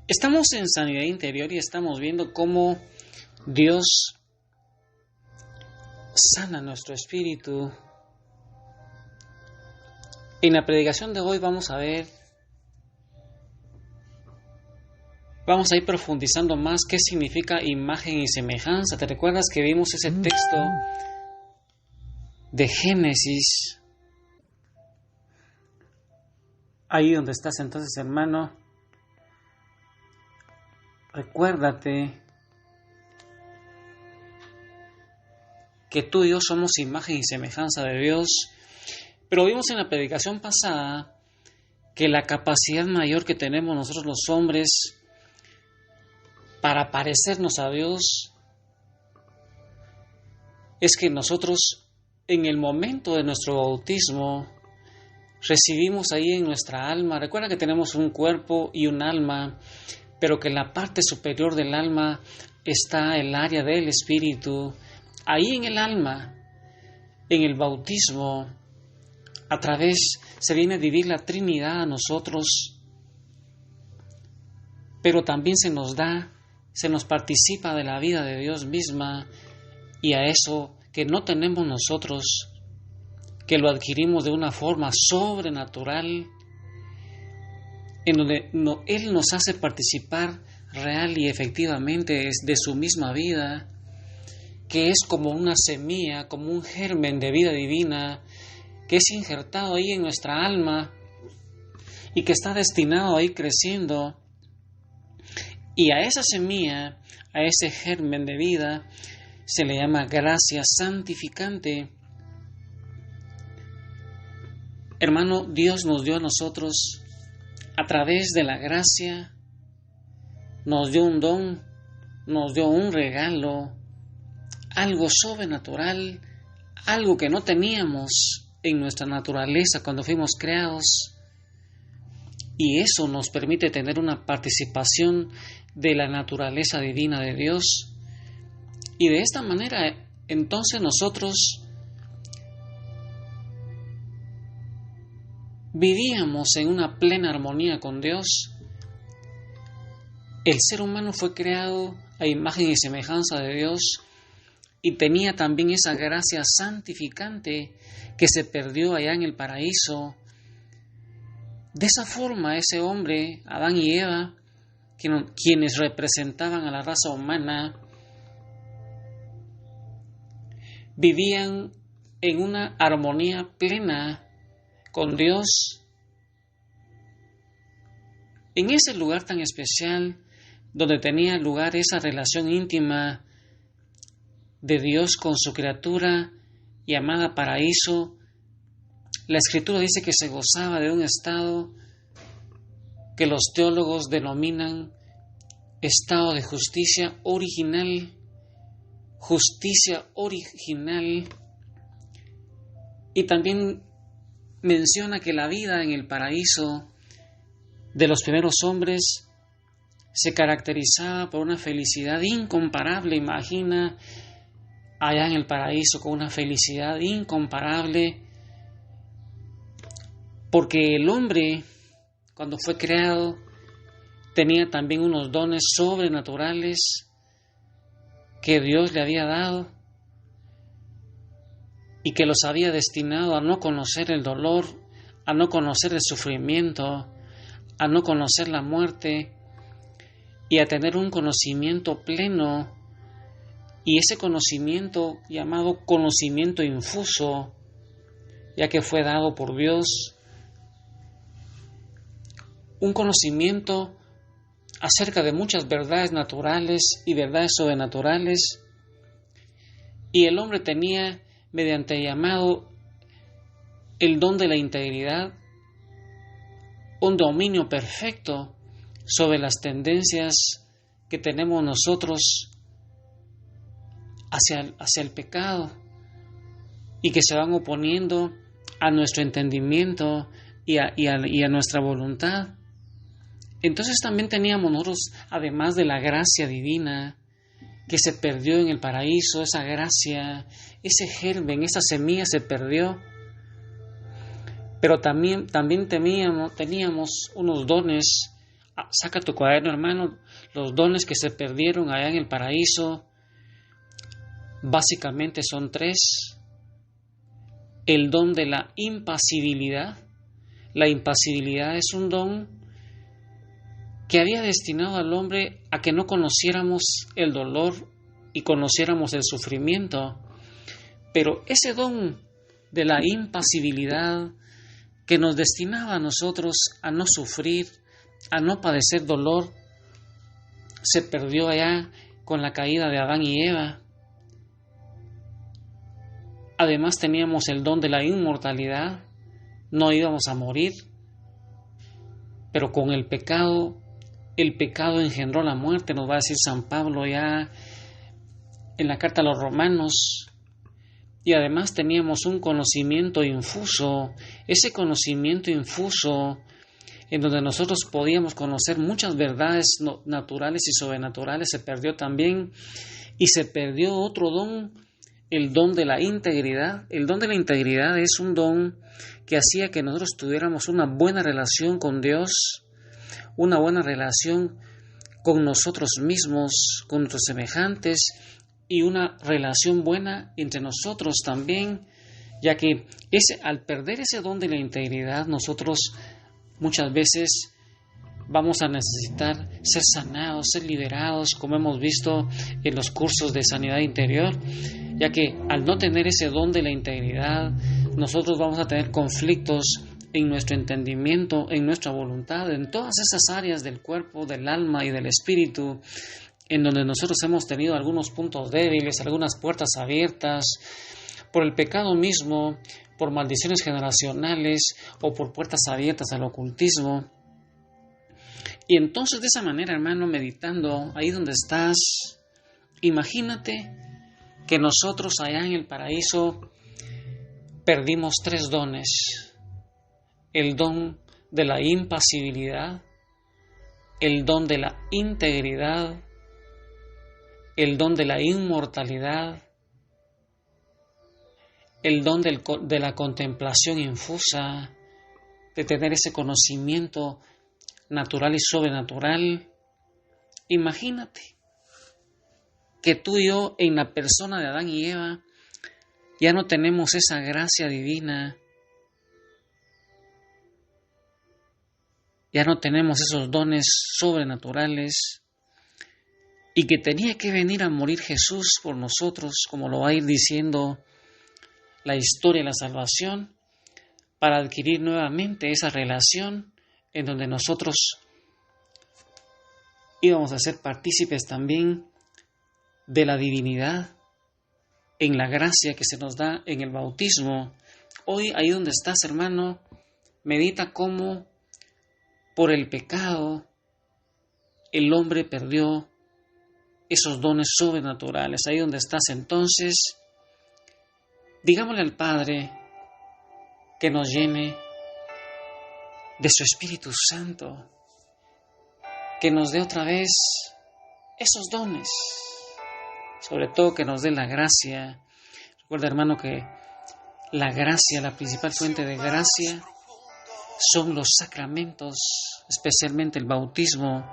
Estamos en sanidad interior y estamos viendo cómo Dios sana nuestro espíritu. En la predicación de hoy vamos a ir profundizando más qué significa imagen y semejanza. ¿Te recuerdas que vimos ese texto de Génesis? Ahí donde estás entonces, hermano, recuérdate que tú y yo somos imagen y semejanza de Dios, pero vimos en la predicación pasada que la capacidad mayor que tenemos nosotros los hombres para parecernos a Dios es que nosotros en el momento de nuestro bautismo recibimos ahí en nuestra alma, recuerda que tenemos un cuerpo y un alma, pero que en la parte superior del alma está el área del espíritu. Ahí en el alma, en el bautismo, se viene a vivir la Trinidad a nosotros, pero también se nos participa de la vida de Dios misma, y a eso que no tenemos nosotros, que lo adquirimos de una forma sobrenatural, en donde Él nos hace participar real y efectivamente de su misma vida, que es como una semilla, como un germen de vida divina, que es injertado ahí en nuestra alma y que está destinado a ir creciendo. Y a esa semilla, a ese germen de vida, se le llama gracia santificante. Hermano, Dios nos dio a nosotros, a través de la gracia, nos dio un don, nos dio un regalo, algo sobrenatural, algo que no teníamos en nuestra naturaleza cuando fuimos creados. Y eso nos permite tener una participación de la naturaleza divina de Dios. Y de esta manera, entonces nosotros vivíamos en una plena armonía con Dios. El ser humano fue creado a imagen y semejanza de Dios y tenía también esa gracia santificante que se perdió allá en el paraíso. De esa forma, ese hombre, Adán y Eva, quienes representaban a la raza humana, vivían en una armonía plena con Dios, en ese lugar tan especial donde tenía lugar esa relación íntima de Dios con su criatura llamada paraíso. La Escritura dice que se gozaba de un estado que los teólogos denominan estado de justicia original. Justicia original. Y también menciona que la vida en el paraíso de los primeros hombres se caracterizaba por una felicidad incomparable. Imagina allá en el paraíso con una felicidad incomparable, porque el hombre, cuando fue creado, tenía también unos dones sobrenaturales que Dios le había dado y que los había destinado a no conocer el dolor, a no conocer el sufrimiento, a no conocer la muerte y a tener un conocimiento pleno. Y ese conocimiento, llamado conocimiento infuso, ya que fue dado por Dios, un conocimiento acerca de muchas verdades naturales y verdades sobrenaturales, y el hombre tenía, mediante llamado el don de la integridad, un dominio perfecto sobre las tendencias que tenemos nosotros hacia el pecado y que se van oponiendo a nuestro entendimiento y a nuestra voluntad. Entonces también teníamos nosotros, además de la gracia divina que se perdió en el paraíso, esa gracia, ese germen, esa semilla se perdió, pero también teníamos unos dones Saca tu cuaderno, hermano. Los dones que se perdieron allá en el paraíso básicamente son 3. El don de la impasibilidad. La impasibilidad es un don que había destinado al hombre a que no conociéramos el dolor y conociéramos el sufrimiento. Pero ese don de la impasibilidad que nos destinaba a nosotros a no sufrir, a no padecer dolor, se perdió allá con la caída de Adán y Eva. Además teníamos el don de la inmortalidad, no íbamos a morir, pero con el pecado engendró la muerte, nos va a decir San Pablo ya en la carta a los Romanos. Y además teníamos un conocimiento infuso, ese conocimiento infuso en donde nosotros podíamos conocer muchas verdades naturales y sobrenaturales, se perdió también. Y se perdió otro don, el don de la integridad. El don de la integridad es un don que hacía que nosotros tuviéramos una buena relación con Dios, una buena relación con nosotros mismos, con nuestros semejantes, y una relación buena entre nosotros también, ya que al perder ese don de la integridad, nosotros muchas veces vamos a necesitar ser sanados, ser liberados, como hemos visto en los cursos de sanidad interior, ya que al no tener ese don de la integridad, nosotros vamos a tener conflictos en nuestro entendimiento, en nuestra voluntad, en todas esas áreas del cuerpo, del alma y del espíritu, en donde nosotros hemos tenido algunos puntos débiles, algunas puertas abiertas, por el pecado mismo, por maldiciones generacionales o por puertas abiertas al ocultismo. Y entonces de esa manera, hermano, meditando ahí donde estás, imagínate que nosotros allá en el paraíso perdimos 3 dones. El don de la impasibilidad, el don de la integridad, el don de la inmortalidad, el don de la contemplación infusa, de tener ese conocimiento natural y sobrenatural. Imagínate que tú y yo, en la persona de Adán y Eva, ya no tenemos esa gracia divina, ya no tenemos esos dones sobrenaturales, y que tenía que venir a morir Jesús por nosotros, como lo va a ir diciendo la historia de la salvación, para adquirir nuevamente esa relación en donde nosotros íbamos a ser partícipes también de la divinidad, en la gracia que se nos da en el bautismo. Hoy, ahí donde estás, hermano, medita cómo por el pecado el hombre perdió esos dones sobrenaturales. Ahí donde estás, entonces, digámosle al Padre que nos llene de su Espíritu Santo, que nos dé otra vez esos dones, sobre todo que nos dé la gracia. Recuerda, hermano, que la gracia, la principal fuente de gracia, son los sacramentos, especialmente el bautismo,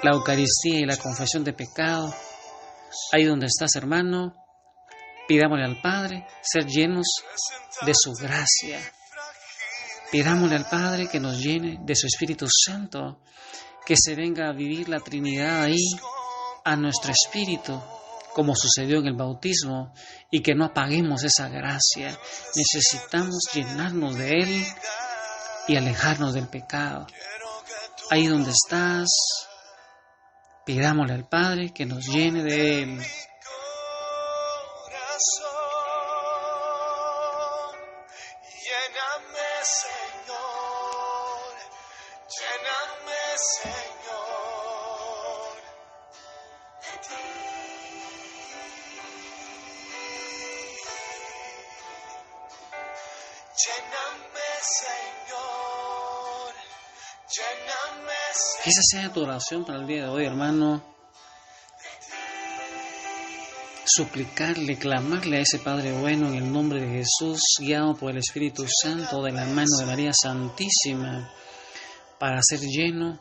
la Eucaristía y la confesión de pecado. Ahí donde estás, hermano, pidámosle al Padre ser llenos de su gracia. Pidámosle al Padre que nos llene de su Espíritu Santo, que se venga a vivir la Trinidad ahí a nuestro espíritu, como sucedió en el bautismo, y que no apaguemos esa gracia. Necesitamos llenarnos de Él y alejarnos del pecado. Ahí donde estás, pidámosle al Padre que nos llene de Él. Que esa sea tu oración para el día de hoy, hermano. Suplicarle, clamarle a ese Padre bueno en el nombre de Jesús, guiado por el Espíritu Santo, de la mano de María Santísima, para ser lleno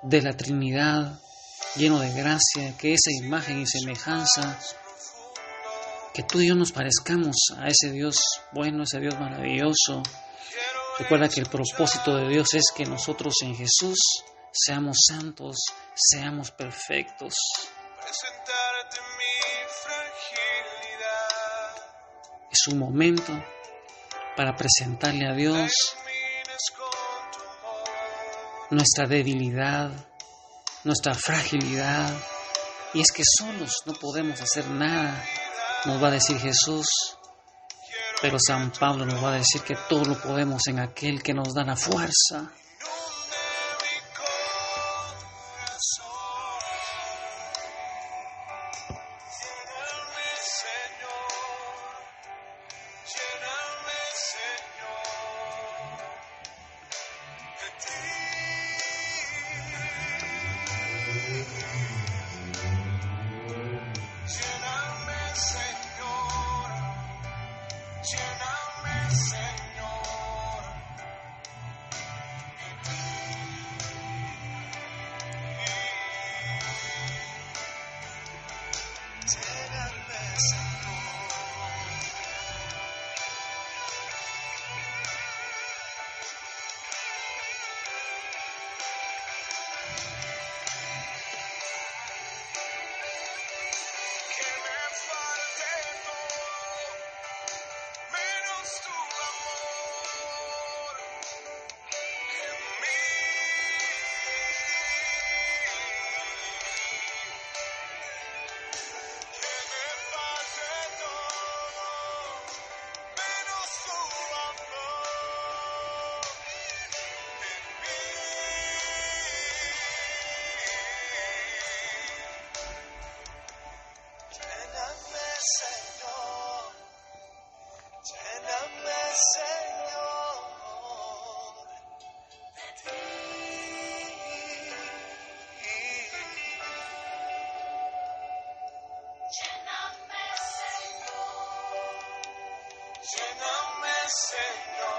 de la Trinidad, lleno de gracia, que esa imagen y semejanza, que tú y yo nos parezcamos a ese Dios bueno, ese Dios maravilloso. Recuerda que el propósito de Dios es que nosotros en Jesús seamos santos, seamos perfectos. Es un momento para presentarle a Dios nuestra debilidad, nuestra fragilidad. Y es que solos no podemos hacer nada, nos va a decir Jesús. Pero San Pablo nos va a decir que todo lo podemos en aquel que nos da la fuerza. Lléname, Señor.